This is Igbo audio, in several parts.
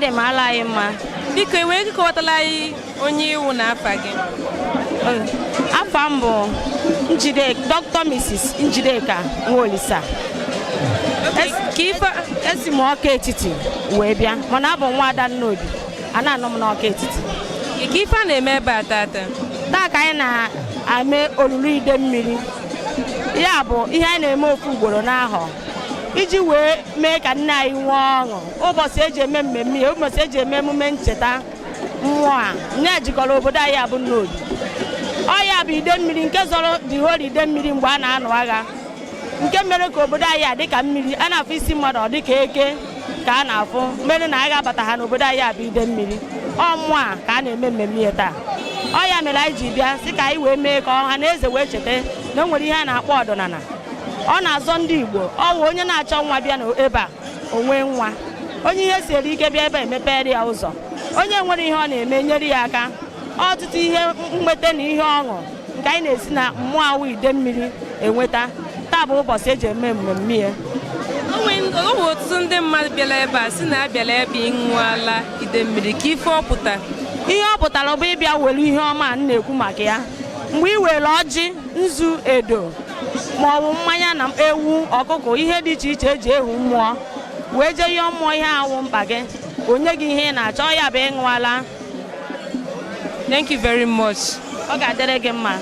dị m ala anyị mma. Biko enwere ike ịkọwatala anyị onye iwu na afa gị? Afa m bụ Dr. Mrs. Njideka Nwolisa. Esi m Ọka Etiti wee bịa, mana abụ nwa Eze-Nnobi. Ana anọ m n'Ọka Etiti. Ka ife a na-eme ebe a tata? Taa ka anyị na-eme olulu Idemiri. Ya bụ ihe anyị na-eme ofu ugboro n'ahọ iji wee mee ka nne anyị nwee ọṅụ. Ụbọchị eji eme mmemme, ụbọchị eji eme emume ncheta mmụọ a na-ejikọrọ obodo anyị abụ Nnobi. Ọ ya bụ Idemiri nke zọrọ the whole Idemiri mgbe a na-anụ agha, nke mere ka obodo anyị adị ka mmiri. A na-afụ isi mmadụ ọ dị ka eke ka a na-afụ mere na agha bata ha n'obodo anyị abụ Idemiri. Ọmụ a ka a na-eme mmemme ya taa. Ọ ya mere anyị ji bịa sị ka anyị wee mee ka ọha na eze wee cheta na o nwere ihe a na-akpọ ọdịnala. Ọ na-azọ ndị Igbo, ọ wụ onye na-achọ nwa bịa n'ebe a onwe nwa, onye ihe siere ike bịa ebe emepere ya ụzọ, onye nwere ihe ọ na-eme nyere ya aka. Ọtụtụ ihe nweta na ihe ọṅụ nke anyị na-esi na mmụọ awụ Idemiri enweta. Taa bụ ụbọchị eji eme mmemme ya. O bụ ọtụtụ ndị mmadụ bịara ebe a si na abịala ebe ịṅụ ala Idemiri, ka ife ọ pụta? Ihe ọ pụtara bụ ịbịa were ihe ọma a na-ekwu maka ya. Mgbe ị were ọjị, nzu, edo ma ọ bụ mmanya na ewu, ọkụkọ, ihe dị iche iche eji ehu mmụọ wee jee yọọ mmụọ ihe awụ mkpa gị, onye gị ihe ị na-achọ, ya bụ ịṅụ ala. Thank you very much. Ọ ga-adịrị gị mma.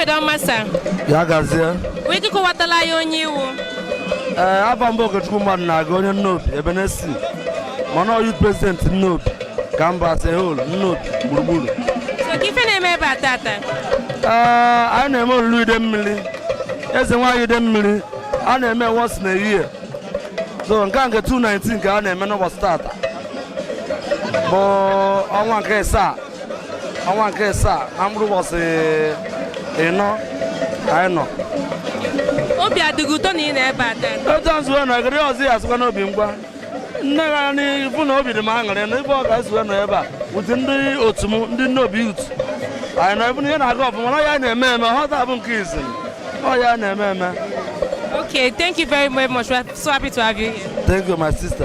mgbede ọma sa. Ya gazie. Wee kọwatala ya onye iwu. Aba mbụ Okechukwu MADUNAGOR onye Nnobi ebe na-esi. Mana youth president Nnobi ka mba as a whole Nnobi gburugburu. So ka ife na-eme ebe a tata? Anyị na-eme Olulu Idemiri. Eze-Nwaanyị Idemiri. A na-eme once in a year. So nke 2019 ka a na-eme n'ụbọchị tata. Bụ ọnwa nke asaa. Ọnwa nke asaa na mkpụrụ ụbọchị ịnọ anyị nọ. Obi adịghị ụtọ na ị na-ebe a tata. Etu nzuwe nọ egiri ọzọ ya asụkwa n'obi ngwa. Nne gara n'ifu na obi dị m aṅụrị na ife ọ ga-ezuwe nọ ebe a ụdị ndị otu m ndị Nnobi youth. Anyị nọ ebe ihe na-aga ọfụma na ya na-eme eme ọhọta bụ nke izi. Ọ ya na-eme eme. Okay, thank you very much. We're so happy to have you here. Thank you, my sister.